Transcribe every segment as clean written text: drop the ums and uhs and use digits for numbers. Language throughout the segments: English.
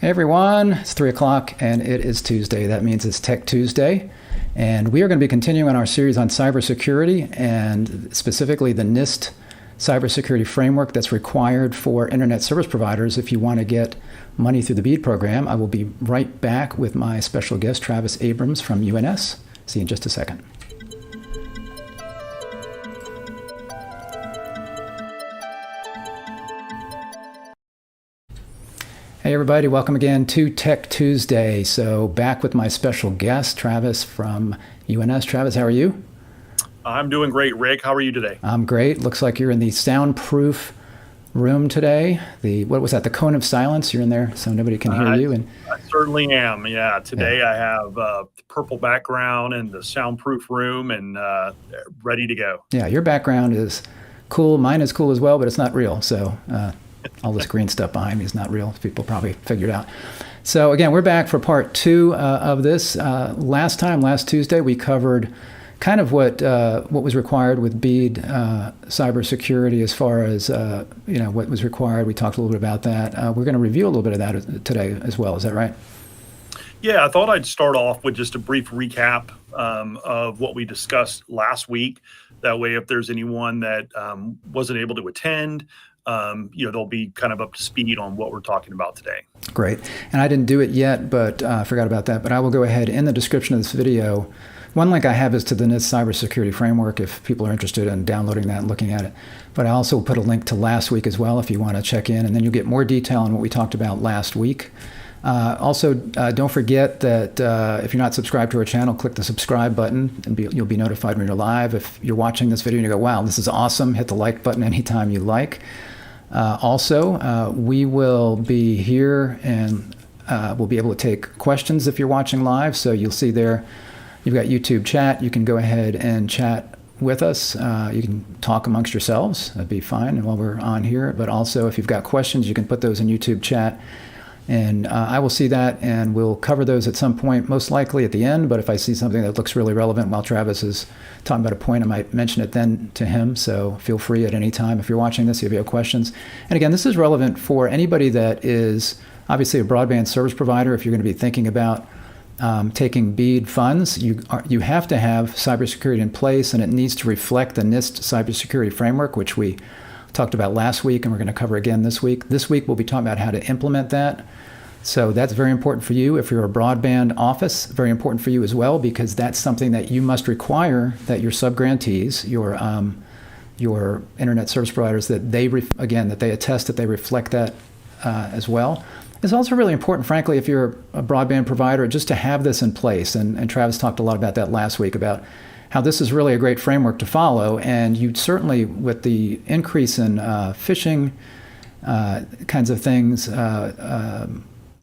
Hey everyone, it's 3 o'clock and it is Tuesday. That means it's Tech Tuesday. And we are going to be continuing on our series on cybersecurity and specifically the NIST Cybersecurity framework that's required for internet service providers if you want to get money through the BEAD program. I will be right back with my special guest, Travis Abrams from UNS. See you in just a second. Hey everybody, welcome again to Tech Tuesday. So back with my special guest, Travis from UNS. Travis, how are you? I'm doing great, Rick. How are you today? I'm great. Looks like you're in the soundproof room today. What was that? The cone of silence. You're in there so nobody can hear you. I certainly am. Yeah. Today I have the purple background and the soundproof room and ready to go. Yeah, your background is cool. Mine is cool as well, but it's not real. So all this green stuff behind me is not real. People probably figured out. So again, we're back for part two of this. Last Tuesday, we covered kind of what was required with BEAD cybersecurity as far as what was required. We talked a little bit about that. We're going to review a little bit of that today as well. Is that right? Yeah, I thought I'd start off with just a brief recap of what we discussed last week. That way, if there's anyone that wasn't able to attend, they'll be kind of up to speed on what we're talking about today. Great. And I didn't do it yet, but I forgot about that. But I will go ahead in the description of this video. One link I have is to the NIST Cybersecurity framework if people are interested in downloading that and looking at it. But I also put a link to last week as well if you want to check in, and then you'll get more detail on what we talked about last week. Also, don't forget that if you're not subscribed to our channel, click the subscribe button and you'll be notified when you're live. If you're watching this video and you go, wow, this is awesome, hit the like button anytime you like. Also, we will be here and we'll be able to take questions if you're watching live. So you'll see there, you've got YouTube chat. You can go ahead and chat with us. You can talk amongst yourselves. That'd be fine while we're on here. But also, if you've got questions, you can put those in YouTube chat. And I will see that, and we'll cover those at some point, most likely at the end. But if I see something that looks really relevant while Travis is talking about a point, I might mention it then to him. So feel free at any time if you're watching this, if you have questions. And again, this is relevant for anybody that is obviously a broadband service provider. If you're going to be thinking about taking BEAD funds, you have to have cybersecurity in place, and it needs to reflect the NIST Cybersecurity framework, which we talked about last week, and we're going to cover again this week. This week, we'll be talking about how to implement that. So that's very important for you. If you're a broadband office, very important for you as well, because that's something that you must require that your subgrantees, your internet service providers, that they attest that they reflect that as well. It's also really important, frankly, if you're a broadband provider, just to have this in place. And Travis talked a lot about that last week, about how this is really a great framework to follow. And you certainly, with the increase in phishing kinds of things,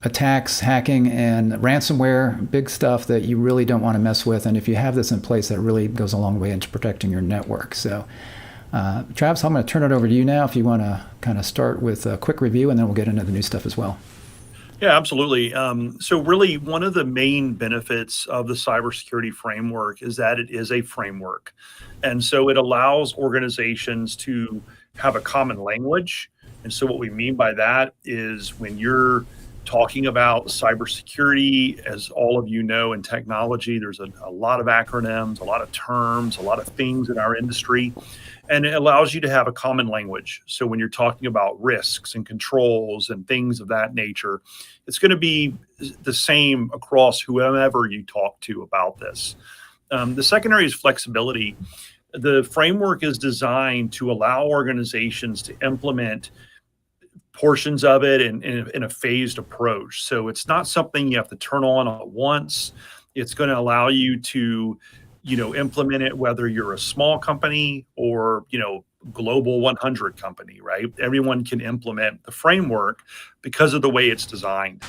attacks, hacking, and ransomware, big stuff that you really don't want to mess with. And if you have this in place, that really goes a long way into protecting your network. So, Travis, I'm going to turn it over to you now if you want to kind of start with a quick review, and then we'll get into the new stuff as well. Yeah, absolutely. So really, one of the main benefits of the cybersecurity framework is that it is a framework. And so it allows organizations to have a common language. And so what we mean by that is when you're talking about cybersecurity, as all of you know, in technology, there's a lot of acronyms, a lot of terms, a lot of things in our industry. And it allows you to have a common language. So when you're talking about risks and controls and things of that nature, it's going to be the same across whoever you talk to about this. The secondary is flexibility. The framework is designed to allow organizations to implement portions of it in a phased approach. So it's not something you have to turn on at once. It's going to allow you to implement it, whether you're a small company or, global 100 company, right? Everyone can implement the framework because of the way it's designed.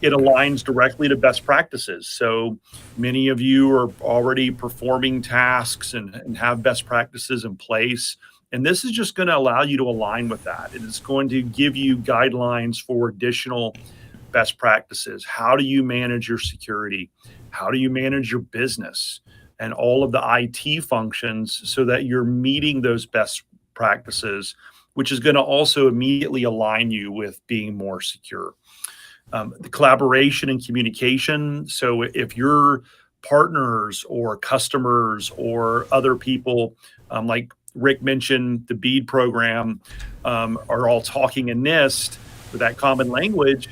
It aligns directly to best practices. So many of you are already performing tasks and have best practices in place. And this is just going to allow you to align with that. And it's going to give you guidelines for additional best practices. How do you manage your security? How do you manage your business and all of the IT functions so that you're meeting those best practices, which is going to also immediately align you with being more secure. The collaboration and communication. So if your partners or customers or other people, like Rick mentioned, the BEAD program, are all talking in NIST with that common language,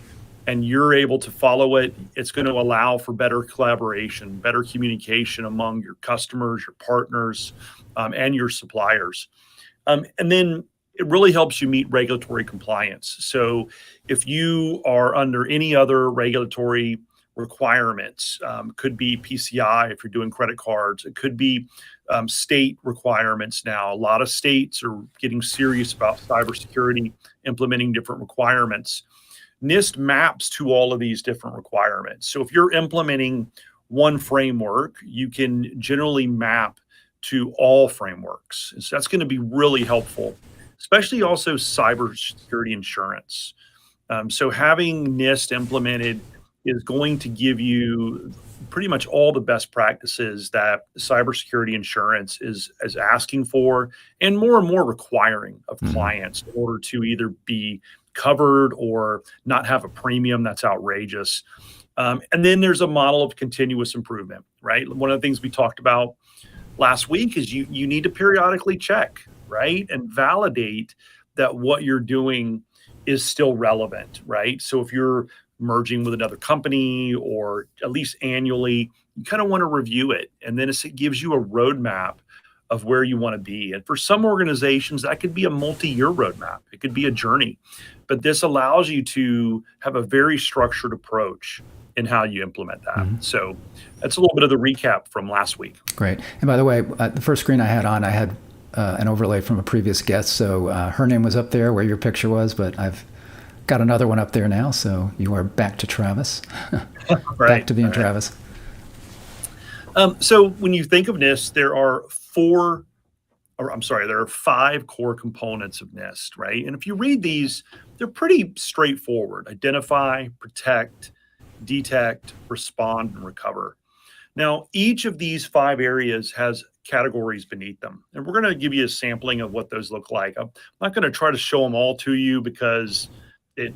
and you're able to follow it, it's going to allow for better collaboration, better communication among your customers, your partners, and your suppliers. And then it really helps you meet regulatory compliance. So if you are under any other regulatory requirements, could be PCI if you're doing credit cards, it could be state requirements now. A lot of states are getting serious about cybersecurity, implementing different requirements. NIST maps to all of these different requirements. So if you're implementing one framework, you can generally map to all frameworks. And so that's going to be really helpful, especially also cybersecurity insurance. So having NIST implemented is going to give you pretty much all the best practices that cybersecurity insurance is asking for, and more requiring of clients in order to either be covered or not have a premium that's outrageous. And then there's a model of continuous improvement, right? One of the things we talked about last week is you need to periodically check, right? And validate that what you're doing is still relevant, right? So if you're merging with another company, or at least annually, you kind of want to review it. And then it gives you a roadmap of where you want to be. And for some organizations, that could be a multi-year roadmap. It could be a journey. But this allows you to have a very structured approach in how you implement that. So that's a little bit of the recap from last week. Great. And by the way, the first screen I had on, I had an overlay from a previous guest. So her name was up there where your picture was, but I've got another one up there now. So you are back to Travis. Back to being Travis. So when you think of NIST, there are there are 5 core components of NIST, right? And if you read these, they're pretty straightforward: identify, protect, detect, respond, and recover. Now, each of these 5 areas has categories beneath them. And we're going to give you a sampling of what those look like. I'm not going to try to show them all to you because it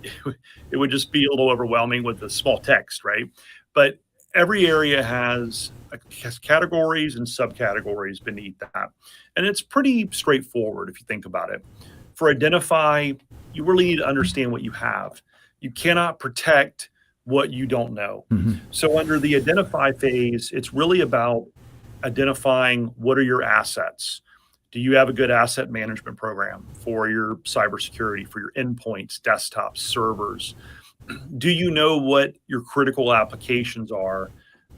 would just be a little overwhelming with the small text, right? But every area has categories and subcategories beneath that. And it's pretty straightforward if you think about it. For identify, you really need to understand what you have. You cannot protect what you don't know. So under the identify phase, it's really about identifying what are your assets. Do you have a good asset management program for your cybersecurity, for your endpoints, desktops, servers? Do you know what your critical applications are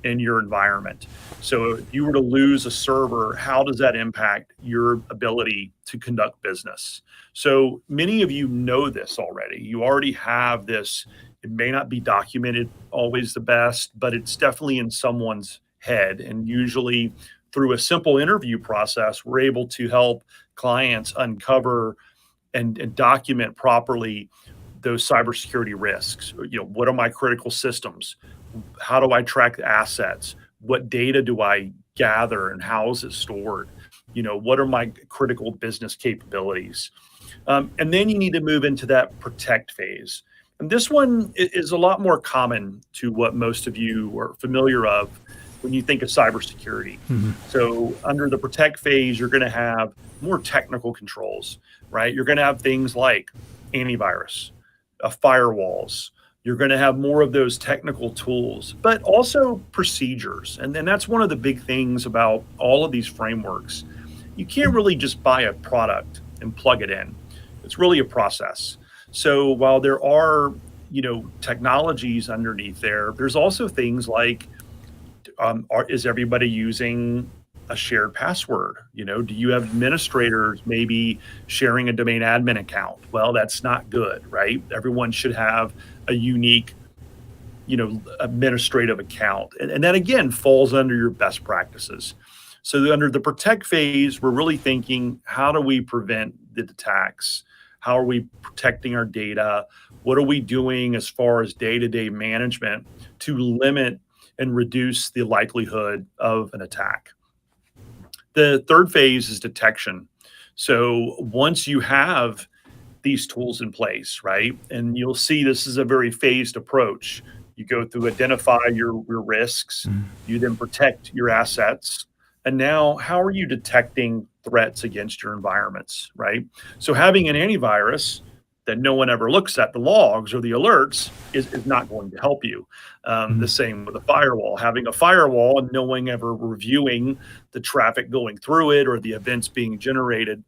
in your environment? So if you were to lose a server, how does that impact your ability to conduct business? So many of you know this already. You already have this. It may not be documented always the best, but it's definitely in someone's head. And usually through a simple interview process, we're able to help clients uncover and document properly those cybersecurity risks. What are my critical systems? How do I track the assets? What data do I gather and how is it stored? What are my critical business capabilities? And then you need to move into that protect phase. And this one is a lot more common to what most of you are familiar of when you think of cybersecurity. So under the protect phase, you're going to have more technical controls, right? You're going to have things like antivirus, firewalls. You're going to have more of those technical tools, but also procedures. And then that's one of the big things about all of these frameworks. You can't really just buy a product and plug it in. It's really a process. So while there are, technologies underneath there, there's also things like, is everybody using a shared password? Do you have administrators maybe sharing a domain admin account? Well, that's not good, right? Everyone should have a unique, administrative account. And that again falls under your best practices. So under the protect phase, we're really thinking, how do we prevent the attacks? How are we protecting our data? What are we doing as far as day-to-day management to limit and reduce the likelihood of an attack? The third phase is detection. So once you have these tools in place, right? And you'll see this is a very phased approach. You go through, identify your risks, Mhm. you then protect your assets. And now, how are you detecting threats against your environments, right? So having an antivirus that no one ever looks at the logs or the alerts is not going to help you. The Mhm. same with a firewall. Having a firewall and no one ever reviewing the traffic going through it or the events being generated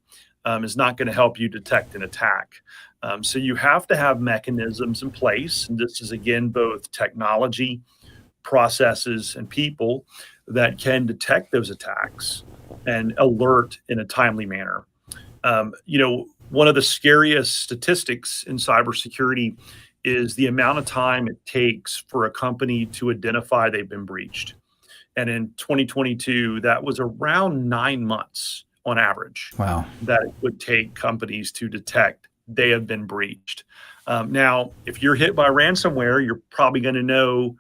is not going to help you detect an attack. So you have to have mechanisms in place. And this is, again, both technology, processes, and people that can detect those attacks and alert in a timely manner. One of the scariest statistics in cybersecurity is the amount of time it takes for a company to identify they've been breached. And in 2022, that was around 9 months on average Wow. that it would take companies to detect they have been breached. Now, if you're hit by ransomware, you're probably going to know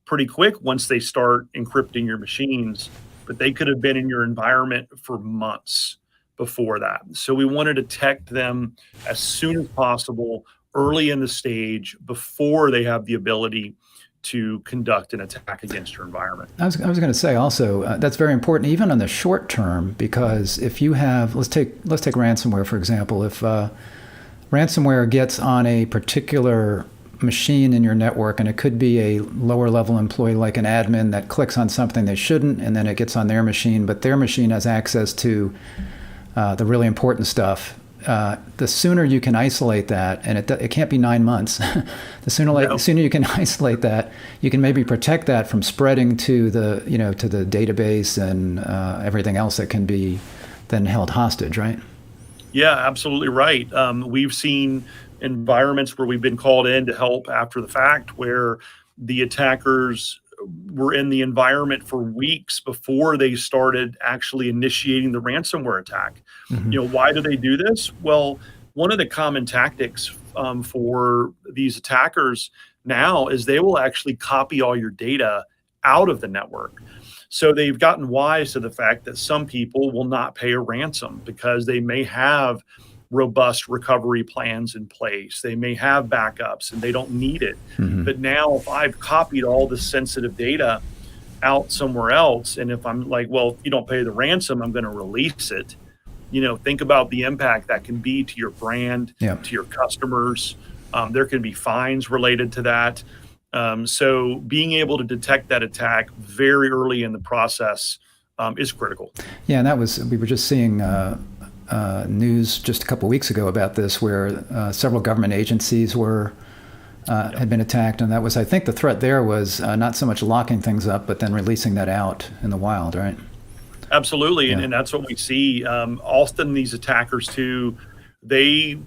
pretty quick once they start encrypting your machines, but they could have been in your environment for months before that. So we want to detect them as soon as possible, early in the stage, before they have the ability to conduct an attack against your environment. I was going to say also that's very important even on the short term, because if you have, let's take ransomware for example. If ransomware gets on a particular machine in your network, and it could be a lower level employee like an admin that clicks on something they shouldn't, and then it gets on their machine, but their machine has access to the really important stuff. The sooner you can isolate that, and it can't be 9 months, the sooner you can isolate that, you can maybe protect that from spreading to the database and everything else that can be then held hostage, right? Yeah, absolutely right. We've seen environments where we've been called in to help after the fact, where the attackers were in the environment for weeks before they started actually initiating the ransomware attack. Mm-hmm. Why do they do this? Well, one of the common tactics for these attackers now is they will actually copy all your data out of the network. So they've gotten wise to the fact that some people will not pay a ransom because they may have robust recovery plans in place. They may have backups and they don't need it. Mm-hmm. But now, if I've copied all this sensitive data out somewhere else, and if I'm like, well, if you don't pay the ransom, I'm going to release it. Think about the impact that can be to your brand, Yeah. to your customers. There can be fines related to that. So being able to detect that attack very early in the process is critical. Yeah, and we were just seeing news just a couple weeks ago about this, where several government agencies had been attacked, and that was, I think, the threat there was not so much locking things up, but then releasing that out in the wild, right? Absolutely, Yeah. and that's what we see. Often these attackers too, they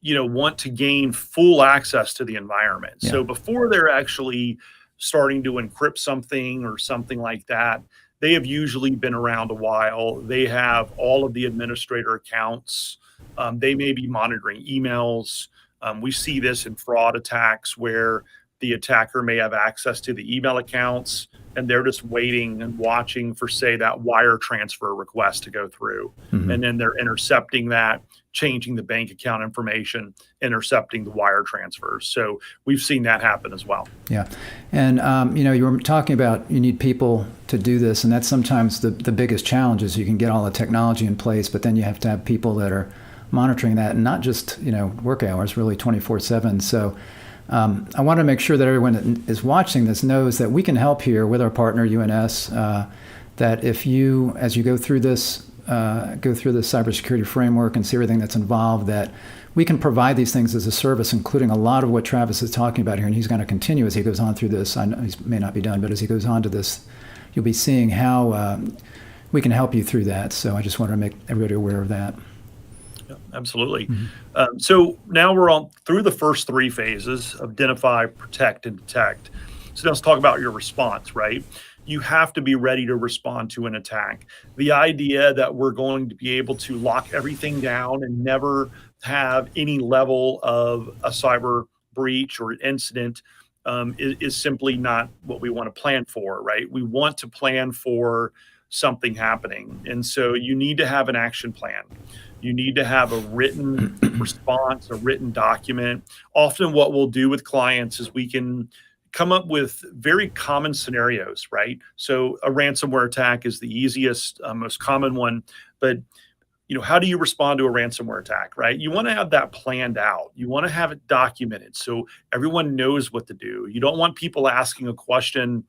want to gain full access to the environment. Yeah. So before they're actually starting to encrypt something or something like that, they have usually been around a while. They have all of the administrator accounts. They may be monitoring emails. We see this in fraud attacks where the attacker may have access to the email accounts and they're just waiting and watching for, say, that wire transfer request to go through. Mm-hmm. And then they're intercepting that, changing the bank account information, intercepting the wire transfers. So we've seen that happen as well. Yeah. And, you were talking about you need people to do this, and that's sometimes the biggest challenge is you can get all the technology in place, but then you have to have people that are monitoring that, and not just, work hours, really 24/7. So I want to make sure that everyone that is watching this knows that we can help here with our partner, UNS, that if you, as you go through this cybersecurity framework and see everything that's involved, that we can provide these things as a service, including a lot of what Travis is talking about here, and he's going to continue as he goes on through this. I know he may not be done, but as he goes on to this, you'll be seeing how we can help you through that. So I just want to make everybody aware of that. Yeah, absolutely. Mm-hmm. So now we're on through the first three phases: identify, protect, and detect. So now let's talk about your response, right? You have to be ready to respond to an attack. The idea that we're going to be able to lock everything down and never have any level of a cyber breach or incident is simply not what we want to plan for, right? We want to plan for something happening. And so you need to have an action plan. You need to have a written response, a written document. Often what we'll do with clients is we can come up with very common scenarios, right? So a ransomware attack is the easiest, most common one, but how do you respond to a ransomware attack, right? You want to have that planned out. You want to have it documented so everyone knows what to do. You don't want people asking a question,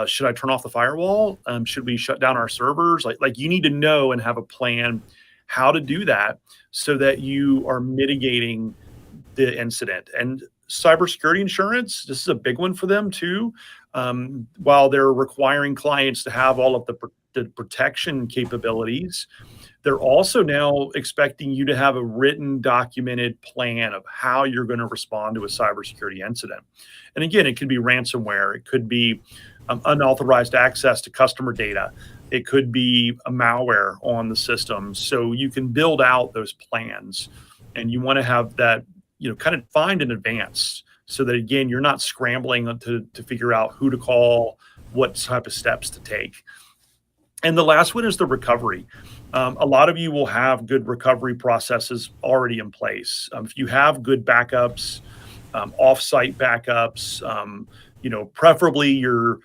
should I turn off the firewall? Should we shut down our servers? Like you need to know and have a plan how to do that so that you are mitigating the incident. And cybersecurity insurance, this is a big one for them too. While they're requiring clients to have all of the protection capabilities, they're also now expecting you to have a written, documented plan of how you're going to respond to a cybersecurity incident. And again, it could be ransomware. It could be unauthorized access to customer data. It could be a malware on the system. So you can build out those plans, and you want to have that, kind of find in advance so that, again, you're not scrambling to figure out who to call, what type of steps to take. And the last one is the recovery. A lot of you will have good recovery processes already in place. If you have good backups, off-site backups, preferably you're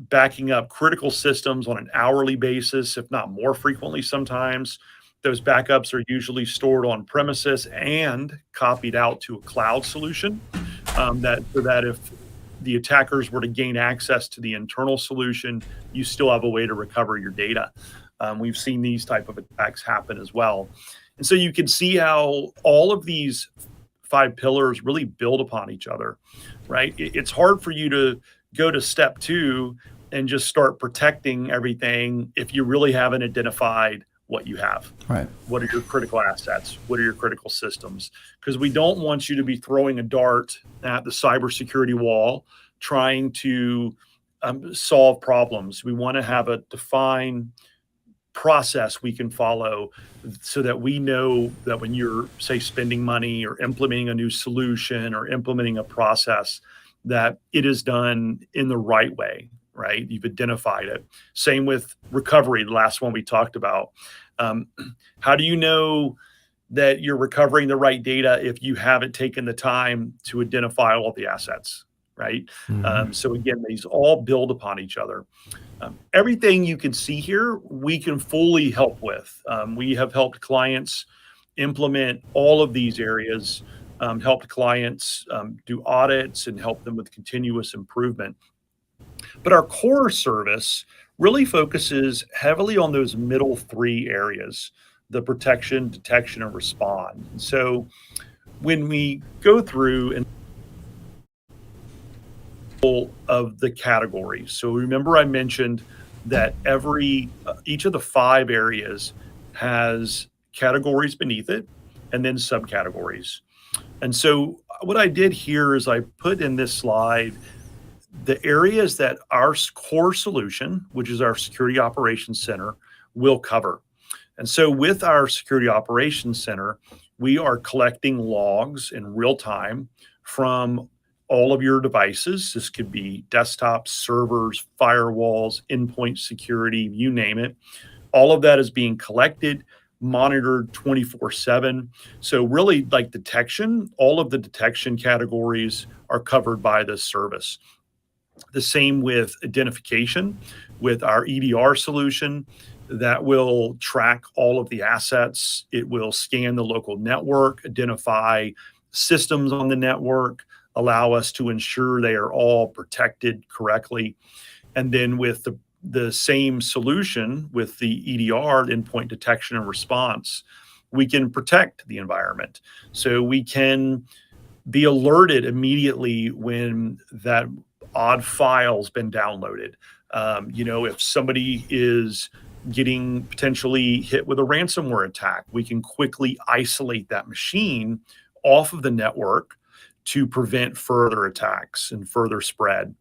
backing up critical systems on an hourly basis, if not more frequently sometimes. Those backups are usually stored on premises and copied out to a cloud solution, so that if the attackers were to gain access to the internal solution, you still have a way to recover your data. We've seen these type of attacks happen as well. And so you can see how all of these 5 pillars really build upon each other, right? It's hard for you to go to step 2 and just start protecting everything if you really haven't identified what you have. Right. What are your critical assets? What are your critical systems? Because we don't want you to be throwing a dart at the cybersecurity wall trying to solve problems. We want to have a defined process we can follow so that we know that when you're, say, spending money or implementing a new solution or implementing a process, that it is done in the right way, right? You've identified it. Same with recovery, the last one we talked about. How do you know that you're recovering the right data if you haven't taken the time to identify all the assets, right? Mm-hmm. So again, these all build upon each other. Everything you can see here, we can fully help with. We have helped clients implement all of these areas, helped clients do audits and help them with continuous improvement. But our core service really focuses heavily on those middle 3 areas, the protection, detection, and respond. So when we go through and of the categories. So remember I mentioned that each of the 5 areas has categories beneath it and then subcategories. And so what I did here is I put in this slide the areas that our core solution, which is our Security Operations Center, will cover. And so with our Security Operations Center, we are collecting logs in real time from all of your devices. This could be desktops, servers, firewalls, endpoint security, you name it. All of that is being collected, monitored 24/7. So really, like detection, all of the detection categories are covered by this service. The same with identification with our EDR solution that will track all of the assets. It will scan the local network, identify systems on the network, allow us to ensure they are all protected correctly. And then with the same solution with the EDR, endpoint detection and response, we can protect the environment. So we can be alerted immediately when that odd file's been downloaded. If somebody is getting potentially hit with a ransomware attack, we can quickly isolate that machine off of the network to prevent further attacks and further spread.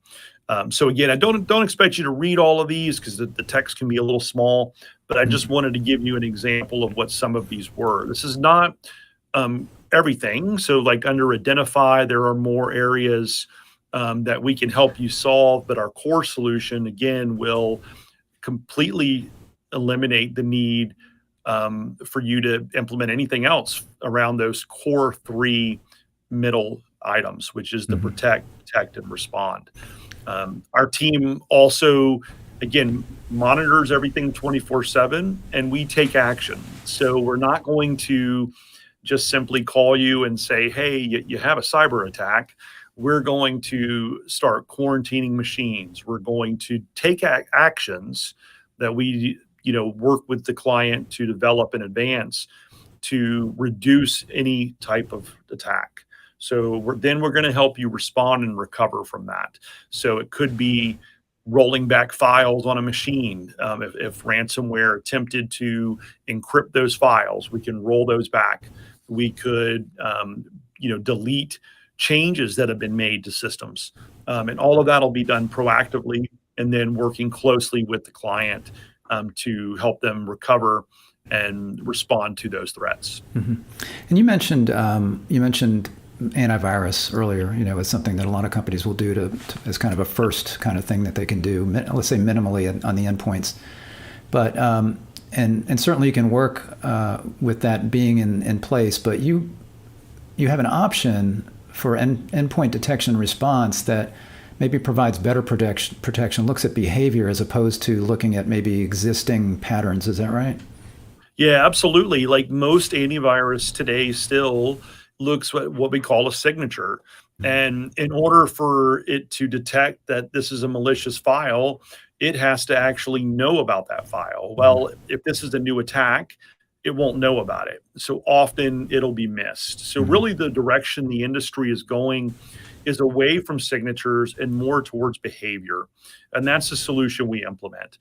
So again, I don't expect you to read all of these because the text can be a little small, but I just wanted to give you an example of what some of these were. This is not everything. So like under identify, there are more areas that we can help you solve, but our core solution, again, will completely eliminate the need for you to implement anything else around those core three middle items, which is the protect, detect, and respond. Our team also, again, monitors everything 24/7, and we take action. So we're not going to just simply call you and say, hey, you have a cyber attack. We're going to start quarantining machines. We're going to take actions that we work with the client to develop in advance to reduce any type of attack. So we're going to help you respond and recover from that. So it could be rolling back files on a machine. If ransomware attempted to encrypt those files, we can roll those back. We could, delete changes that have been made to systems. And all of that will be done proactively and then working closely with the client to help them recover and respond to those threats. And you mentioned antivirus earlier. It's something that a lot of companies will do to as kind of a first kind of thing that they can do, let's say minimally on the endpoints. But and certainly you can work with that being in place. But you have an option for endpoint detection response that maybe provides better protection, looks at behavior as opposed to looking at maybe existing patterns. Is that right? Yeah, absolutely. Like most antivirus today still looks at what we call a signature. And in order for it to detect that this is a malicious file, it has to actually know about that file. Well, if this is a new attack, it won't know about it. So often it'll be missed. So really the direction the industry is going is away from signatures and more towards behavior. And that's the solution we implement.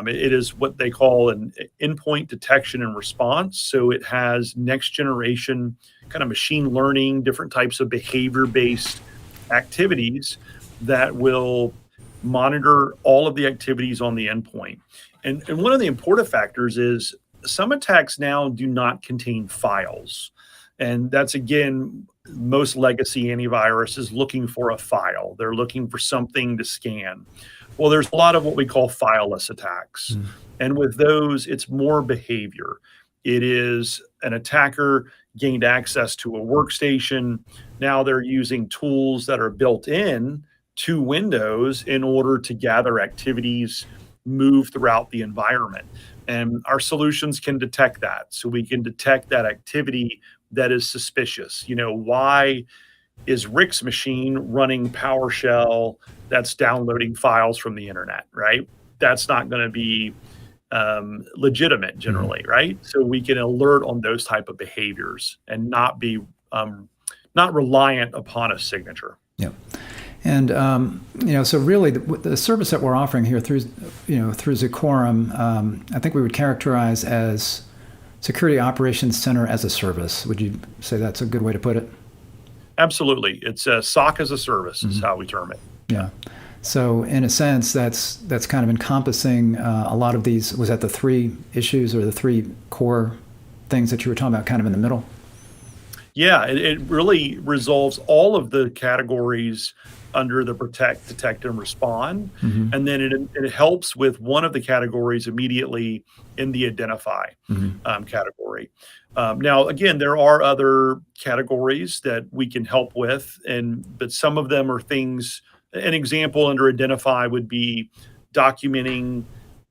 It is what they call an endpoint detection and response. So it has next generation kind of machine learning, different types of behavior-based activities that will monitor all of the activities on the endpoint. And one of the important factors is some attacks now do not contain files. And that's, again, most legacy antivirus is looking for a file. They're looking for something to scan. Well, there's a lot of what we call fileless attacks. And with those, it's more behavior. It is an attacker gained access to a workstation. Now they're using tools that are built in to Windows in order to gather activities, move throughout the environment. And our solutions can detect that. So we can detect that activity that is suspicious. Why is Rick's machine running PowerShell that's downloading files from the internet, right? That's not going to be legitimate generally, right? So we can alert on those type of behaviors and not be not reliant upon a signature. Yeah. And so really, the service that we're offering here through Zecorum, I think we would characterize as Security Operations Center as a service. Would you say that's a good way to put it? Absolutely, it's a SOC as a service is how we term it. Yeah. So in a sense, that's kind of encompassing a lot of these. Was that the three issues or the three core things that you were talking about, kind of in the middle? Yeah, it really resolves all of the categories under the protect, detect, and respond. And then it helps with one of the categories immediately in the identify category. Now, again, there are other categories that we can help with, but some of them are things. An example under identify would be documenting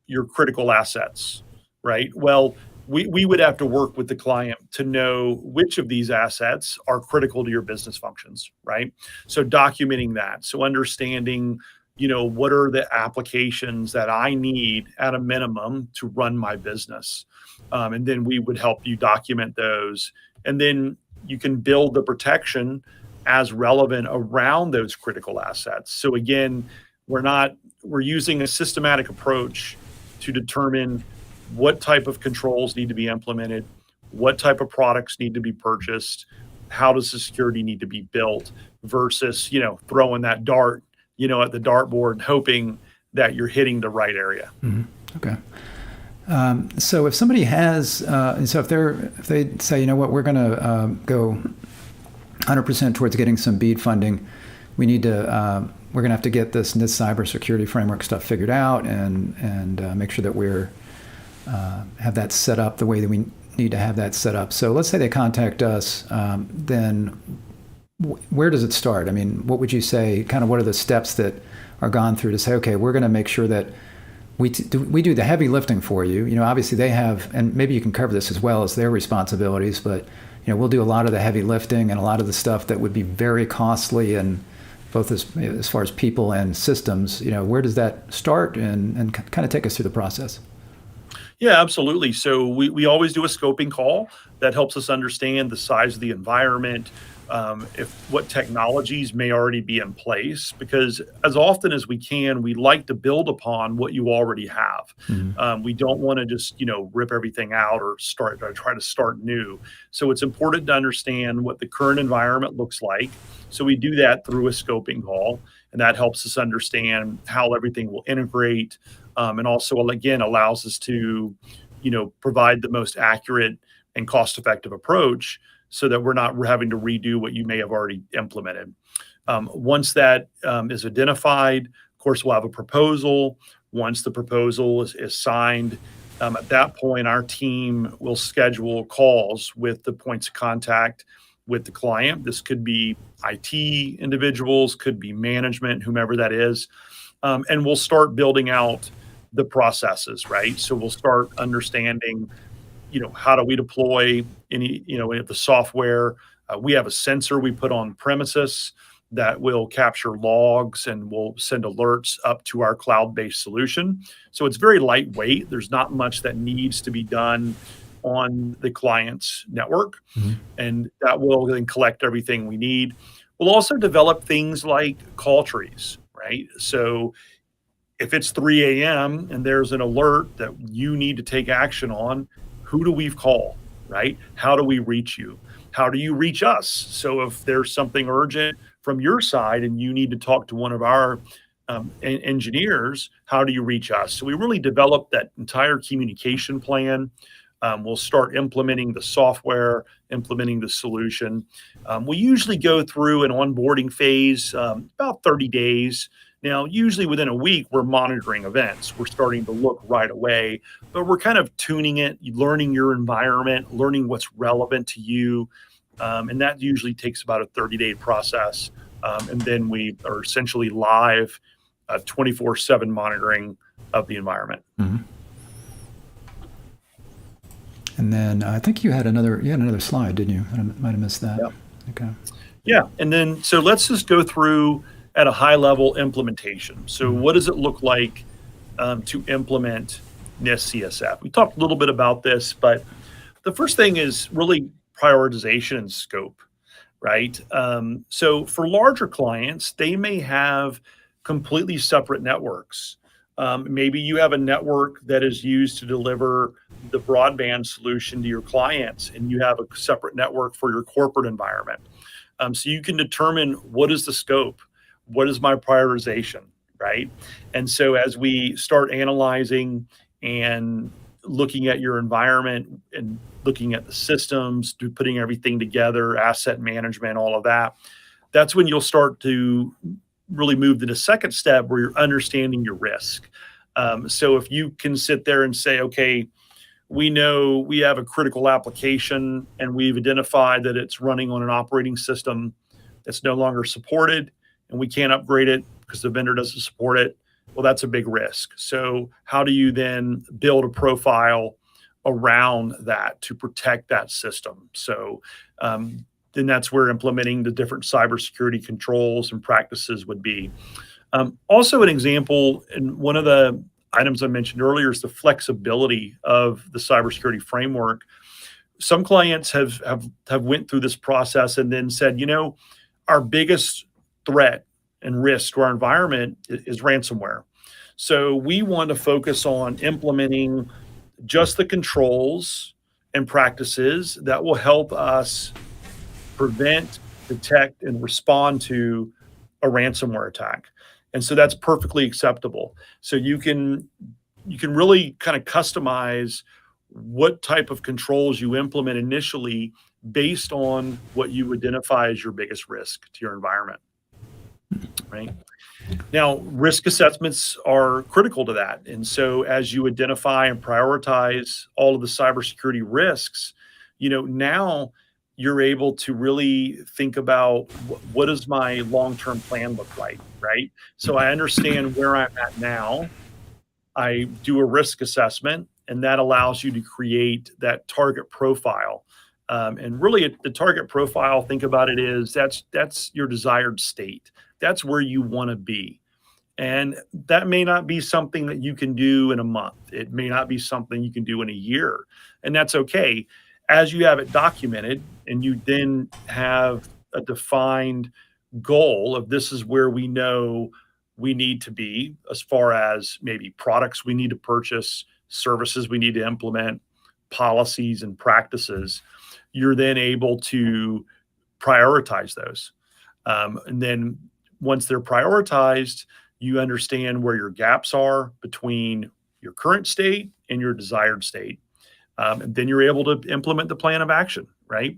your critical assets, right? Well, we would have to work with the client to know which of these assets are critical to your business functions, right? So documenting that. So understanding, what are the applications that I need at a minimum to run my business. And then we would help you document those. And then you can build the protection as relevant around those critical assets. So again, we're using a systematic approach to determine what type of controls need to be implemented, what type of products need to be purchased, how does the security need to be built versus, throwing that dart, at the dartboard and hoping that you're hitting the right area. Okay. So if somebody has, if they say, we're going to go 100% towards getting some BEAD funding, we need to, we're going to have to get this NIST cybersecurity framework stuff figured out and make sure that we're have that set up the way that we need to have that set up. So let's say they contact us, then where does it start? I mean, what would you say, kind of what are the steps that are gone through to say, okay, we're going to make sure that we do the heavy lifting for you. You know, obviously they have, and maybe you can cover this as well as their responsibilities, but you know, we'll do a lot of the heavy lifting and a lot of the stuff that would be very costly, and both as far as people and systems. You know, where does that start, and kind of take us through the process? Yeah, absolutely. So we always do a scoping call that helps us understand the size of the environment, if what technologies may already be in place, because as often as we can, we like to build upon what you already have. We don't want to just, rip everything out or try to start new. So it's important to understand what the current environment looks like. So we do that through a scoping call, and that helps us understand how everything will integrate, and also, again, allows us to, provide the most accurate and cost-effective approach so that we're not having to redo what you may have already implemented. Once that is identified, of course, we'll have a proposal. Once the proposal is signed, at that point, our team will schedule calls with the points of contact with the client. This could be IT individuals, could be management, whomever that is. And we'll start building out the processes, right? So we'll start understanding, how do we deploy the software? We have a sensor we put on premises that will capture logs and will send alerts up to our cloud-based solution. So it's very lightweight. There's not much that needs to be done on the client's network, and that will then collect everything we need. We'll also develop things like call trees, right? So if it's 3 a.m. and there's an alert that you need to take action on, who do we call, right? How do we reach you? How do you reach us? So if there's something urgent from your side and you need to talk to one of our engineers, how do you reach us? So we really developed that entire communication plan. We'll start implementing the software, implementing the solution. We usually go through an onboarding phase, about 30 days. Now, usually within a week, we're monitoring events. We're starting to look right away, but we're kind of tuning it, learning your environment, learning what's relevant to you. And that usually takes about a 30-day process. And then we are essentially live 24/7 monitoring of the environment. And then I think you had another slide, didn't you? I might have missed that. Yeah. Okay. Yeah. And then, so let's just go through at a high level implementation. So what does it look like to implement NIST CSF? We talked a little bit about this, but the first thing is really prioritization and scope, right? So for larger clients, they may have completely separate networks. Maybe you have a network that is used to deliver the broadband solution to your clients, and you have a separate network for your corporate environment. So you can determine what is the scope, what is my prioritization, right? And so as we start analyzing and looking at your environment and looking at the systems, putting everything together, asset management, all of that, that's when you'll start to really move to the second step where you're understanding your risk. So if you can sit there and say, okay, we know we have a critical application and we've identified that it's running on an operating system that's no longer supported and we can't upgrade it because the vendor doesn't support it, well, that's a big risk. So how do you then build a profile around that to protect that system? So then that's where implementing the different cybersecurity controls and practices would be. Also an example, and one of the items I mentioned earlier is the flexibility of the cybersecurity framework. Some clients have went through this process and then said, our biggest threat and risk to our environment is ransomware. So we want to focus on implementing just the controls and practices that will help us prevent, detect, and respond to a ransomware attack. And so that's perfectly acceptable. So you can really kind of customize what type of controls you implement initially based on what you identify as your biggest risk to your environment. right? Now, risk assessments are critical to that. And so as you identify and prioritize all of the cybersecurity risks, now you're able to really think about what does my long-term plan look like, right? So I understand where I'm at now. I do a risk assessment, and that allows you to create that target profile. And really, the target profile, think about it, is that's your desired state. That's where you want to be. And that may not be something that you can do in a month. It may not be something you can do in a year. And that's okay. As you have it documented and you then have a defined goal of this is where we know we need to be as far as maybe products we need to purchase, services we need to implement, policies and practices, you're then able to prioritize those. And then once they're prioritized, you understand where your gaps are between your current state and your desired state. And then you're able to implement the plan of action, right?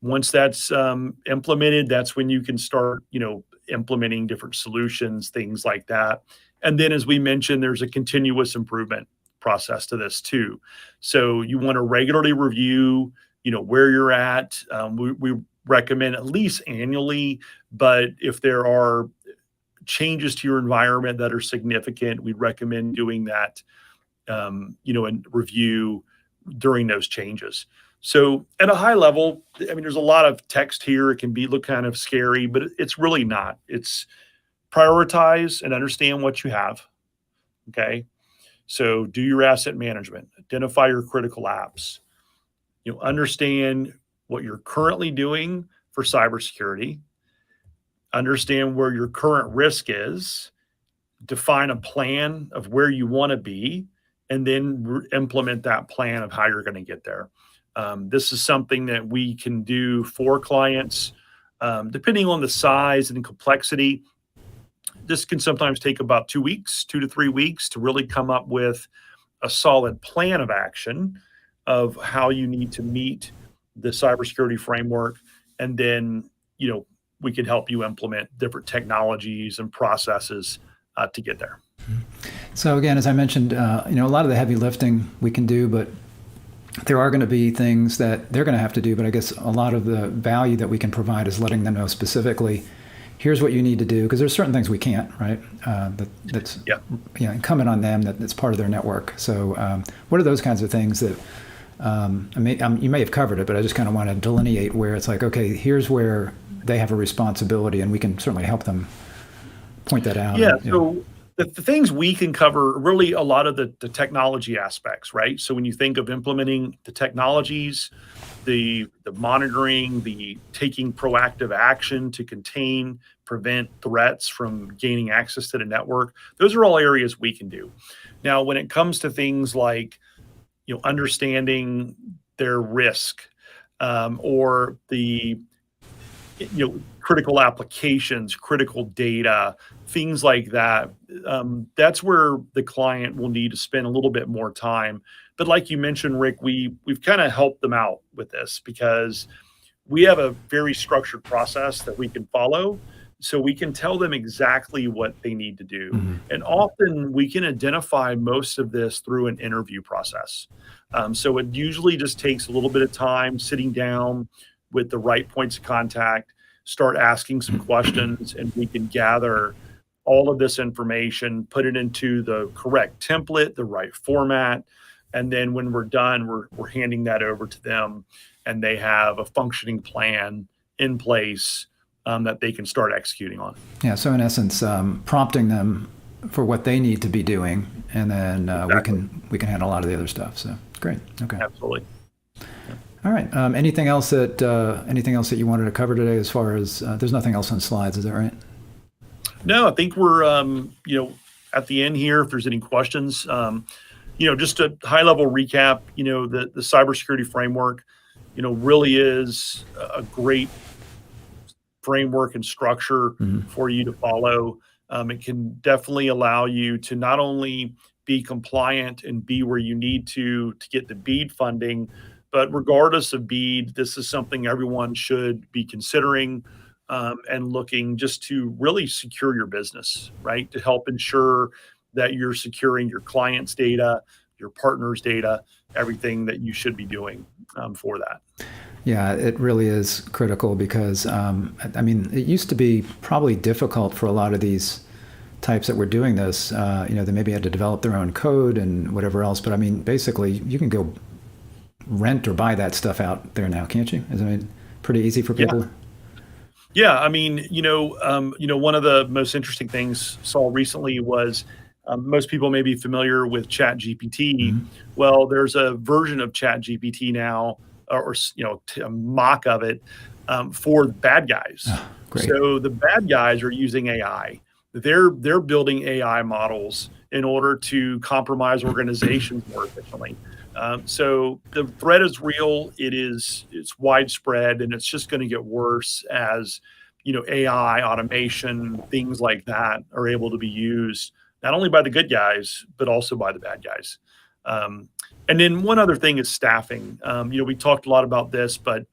Once that's implemented, that's when you can start, implementing different solutions, things like that. And then, as we mentioned, there's a continuous improvement process to this too. So you want to regularly review, where you're at. We recommend at least annually, but if there are changes to your environment that are significant, we'd recommend doing that, and review during those changes. So at a high level, there's a lot of text here. It can look kind of scary, but it's really not. It's prioritize and understand what you have. Okay. So do your asset management, identify your critical apps, understand what you're currently doing for cybersecurity, understand where your current risk is, define a plan of where you want to be, and then implement that plan of how you're going to get there. This is something that we can do for clients, depending on the size and complexity. This can sometimes take about 2 weeks, 2 to 3 weeks to really come up with a solid plan of action of how you need to meet the cybersecurity framework. And then, we can help you implement different technologies and processes to get there. So again, as I mentioned, a lot of the heavy lifting we can do, but there are going to be things that they're going to have to do. But I guess a lot of the value that we can provide is letting them know specifically, here's what you need to do, because there's certain things we can't, right? That's incumbent on them. That's part of their network. So what are those kinds of things that you may have covered it, but I just kind of want to delineate where it's like, okay, here's where they have a responsibility, and we can certainly help them point that out. Yeah. So the things we can cover, really a lot of the technology aspects, right? So when you think of implementing the technologies, the monitoring, the taking proactive action to contain, prevent threats from gaining access to the network, those are all areas we can do. Now, when it comes to things like, understanding their risk, or the critical applications, critical data, things like that. That's where the client will need to spend a little bit more time. But like you mentioned, Rick, we've kind of helped them out with this because we have a very structured process that we can follow. So we can tell them exactly what they need to do. Mm-hmm. And often we can identify most of this through an interview process. So it usually just takes a little bit of time sitting down with the right points of contact, start asking some questions, and we can gather all of this information, put it into the correct template, the right format. And then when we're done, we're handing that over to them, and they have a functioning plan in place that they can start executing on. Yeah. So in essence, prompting them for what they need to be doing, and then exactly. we can handle a lot of the other stuff. So great. Okay. Absolutely. All right. Anything else that you wanted to cover today? As far as there's nothing else on slides, is that right? No, I think we're at the end here. If there's any questions, just a high level recap. The cybersecurity framework, really is a great framework and structure for you to follow. It can definitely allow you to not only be compliant and be where you need to get the BEAD funding, but regardless of BEAD, this is something everyone should be considering. and looking just to really secure your business, right? To help ensure that you're securing your clients' data, your partners' data, everything that you should be doing for that. Yeah, it really is critical because, I mean, it used to be probably difficult for a lot of these types that were doing this. They maybe had to develop their own code and whatever else. But I mean, basically, you can go rent or buy that stuff out there now, can't you? Isn't it pretty easy for people? Yeah, I mean, one of the most interesting things saw recently was most people may be familiar with Chat GPT. Mm-hmm. Well, there's a version of Chat GPT now, or a mock of it for bad guys. Oh, great. So the bad guys are using AI. They're building AI models in order to compromise organizations more efficiently. So the threat is real. It's widespread, and it's just going to get worse as AI, automation, things like that are able to be used not only by the good guys but also by the bad guys. And then one other thing is staffing. We talked a lot about this, but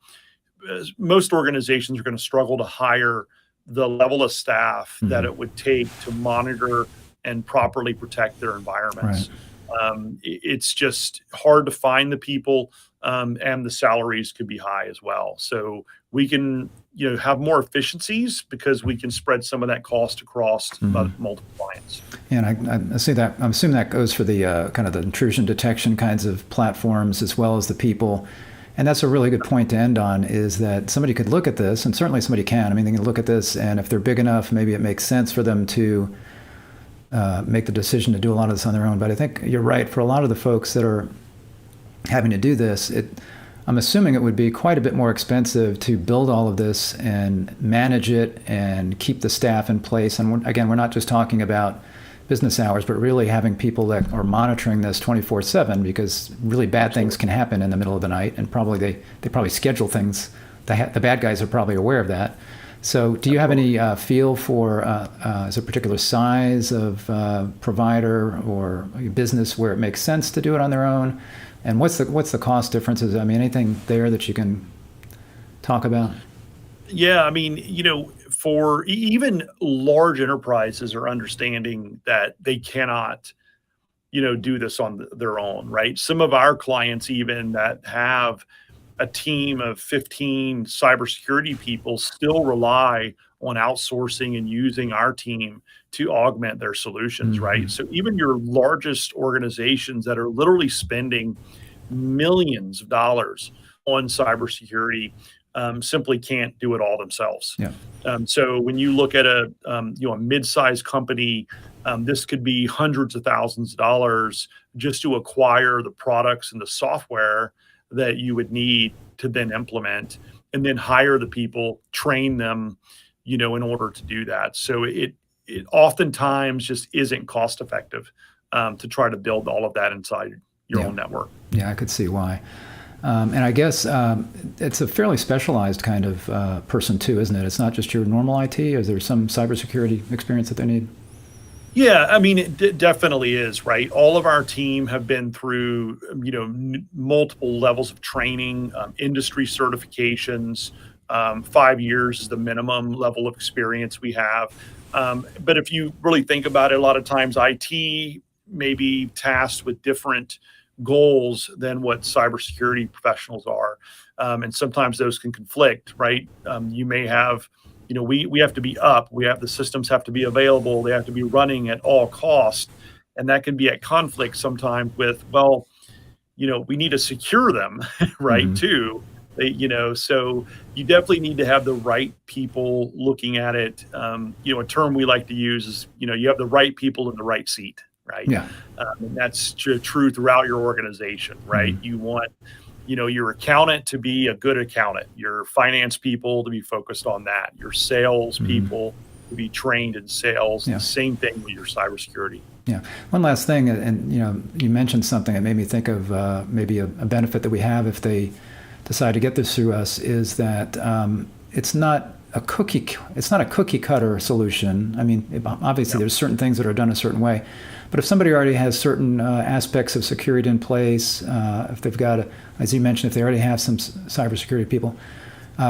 most organizations are going to struggle to hire the level of staff that it would take to monitor and properly protect their environments. Right. It's just hard to find the people, and the salaries could be high as well. So we can, have more efficiencies because we can spread some of that cost across multiple clients. And I see that. I'm assuming that goes for the kind of the intrusion detection kinds of platforms as well as the people. And that's a really good point to end on, is that somebody could look at this, and certainly somebody can. I mean, they can look at this, and if they're big enough, maybe it makes sense for them to make the decision to do a lot of this on their own. But I think you're right. For a lot of the folks that are having to do this, I'm assuming it would be quite a bit more expensive to build all of this and manage it and keep the staff in place. And again, we're not just talking about business hours, but really having people that are monitoring this 24/7, because really bad things can happen in the middle of the night, and probably they probably schedule things. The bad guys are probably aware of that. So do you have any feel for is a particular size of provider or business where it makes sense to do it on their own? And what's the cost differences? I mean, anything there that you can talk about? Yeah, I mean, for even large enterprises are understanding that they cannot, do this on their own, right? Some of our clients even that have a team of 15 cybersecurity people still rely on outsourcing and using our team to augment their solutions, right? So even your largest organizations that are literally spending millions of dollars on cybersecurity simply can't do it all themselves. Yeah. So when you look at a mid-sized company, this could be hundreds of thousands of dollars just to acquire the products and the software that you would need to then implement, and then hire the people, train them, in order to do that. So it oftentimes just isn't cost effective to try to build all of that inside your own network. Yeah, I could see why. And I guess it's a fairly specialized kind of person too, isn't it? It's not just your normal IT. Is there some cybersecurity experience that they need? Yeah, I mean, it definitely is, right? All of our team have been through, multiple levels of training, industry certifications. 5 years is the minimum level of experience we have. But if you really think about it, a lot of times IT may be tasked with different goals than what cybersecurity professionals are. And sometimes those can conflict, right? You may have, we have to be up, the systems have to be available, they have to be running at all costs. And that can be at conflict sometimes with, we need to secure them, right, too. So you definitely need to have the right people looking at it. A term we like to use is, you have the right people in the right seat, right? Yeah. And that's true throughout your organization, right? You want, your accountant to be a good accountant, your finance people to be focused on that, your sales people to be trained in sales. The same thing with your cybersecurity. Yeah. One last thing, and you mentioned something that made me think of maybe a benefit that we have if they decide to get this through us, is that it's not a cookie cutter solution. I mean, obviously there's certain things that are done a certain way, but if somebody already has certain aspects of security in place, if they've got, as you mentioned, if they already have some cybersecurity people,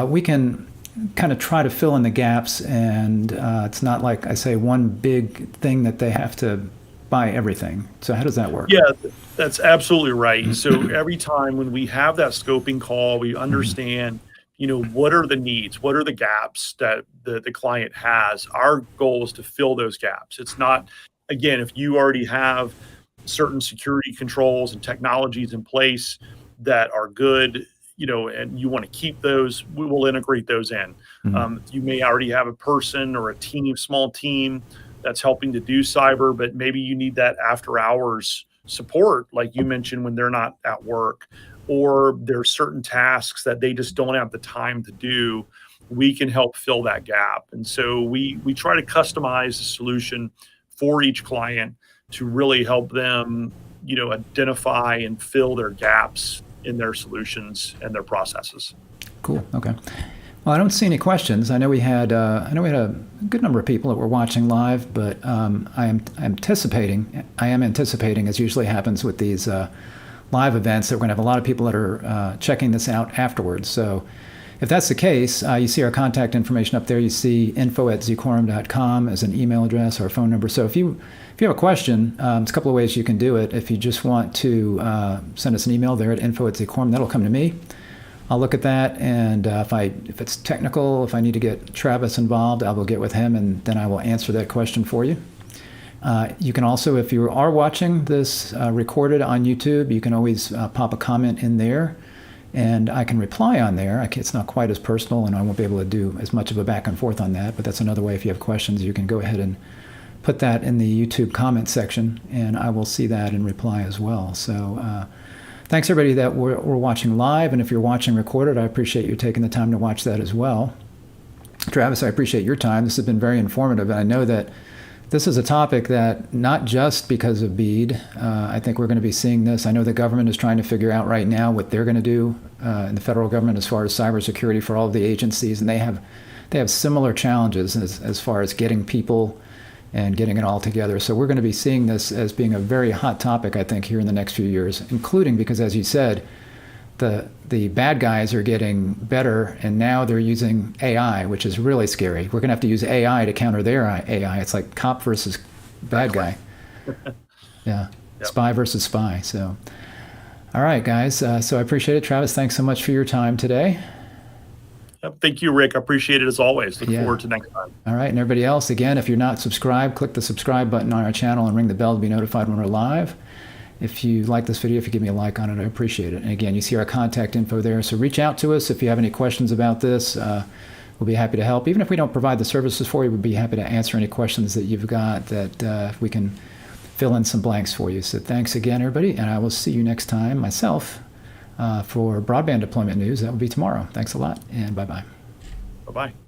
we can kind of try to fill in the gaps, and it's not like I say one big thing that they have to buy everything. So how does that work? Yeah, that's absolutely right. So every time when we have that scoping call, we understand, what are the needs, what are the gaps that the client has. Our goal is to fill those gaps. It's not, again, if you already have certain security controls and technologies in place that are good, and you want to keep those, we will integrate those in. You may already have a person or a team, small team that's helping to do cyber, but maybe you need that after hours support, like you mentioned, when they're not at work, or there's certain tasks that they just don't have the time to do. We can help fill that gap. And so we try to customize the solution for each client to really help them, identify and fill their gaps in their solutions and their processes. Cool. Okay. Well, I don't see any questions. I know we had a good number of people that were watching live, but I am anticipating, as usually happens with these live events, that we're going to have a lot of people that are checking this out afterwards. So if that's the case, you see our contact information up there. You see info@zquorum.com as an email address or phone number. So if you have a question, there's a couple of ways you can do it. If you just want to send us an email there at info@zquorum, that'll come to me. I'll look at that, and if it's technical, if I need to get Travis involved, I will get with him, and then I will answer that question for you. You can also, if you are watching this recorded on YouTube, you can always pop a comment in there, and I can reply on there. It's not quite as personal, and I won't be able to do as much of a back and forth on that, but that's another way. If you have questions, you can go ahead and put that in the YouTube comment section, and I will see that and reply as well. So thanks everybody that were watching live, and if you're watching recorded, I appreciate you taking the time to watch that as well. Travis, I appreciate your time. This has been very informative, and I know that this is a topic that, not just because of BEAD, I think we're going to be seeing this. I know the government is trying to figure out right now what they're going to do in the federal government as far as cybersecurity for all of the agencies, and they have similar challenges as far as getting people and getting it all together. So we're going to be seeing this as being a very hot topic, I think, here in the next few years, including because, as you said, the bad guys are getting better, and now they're using AI, which is really scary. We're going to have to use AI to counter their AI. It's like cop versus bad guy. Yeah, yep. Spy versus spy. So, all right, guys. So I appreciate it. Travis, thanks so much for your time today. Thank you, Rick. I appreciate it as always. Look forward to next time. All right. And everybody else, again, if you're not subscribed, click the subscribe button on our channel and ring the bell to be notified when we're live. If you like this video, if you give me a like on it, I appreciate it. And again, you see our contact info there. So reach out to us if you have any questions about this. We'll be happy to help. Even if we don't provide the services for you, we'd be happy to answer any questions that you've got that we can fill in some blanks for you. So thanks again, everybody. And I will see you next time myself. For broadband deployment news, that will be tomorrow. Thanks a lot, and bye-bye. Bye-bye.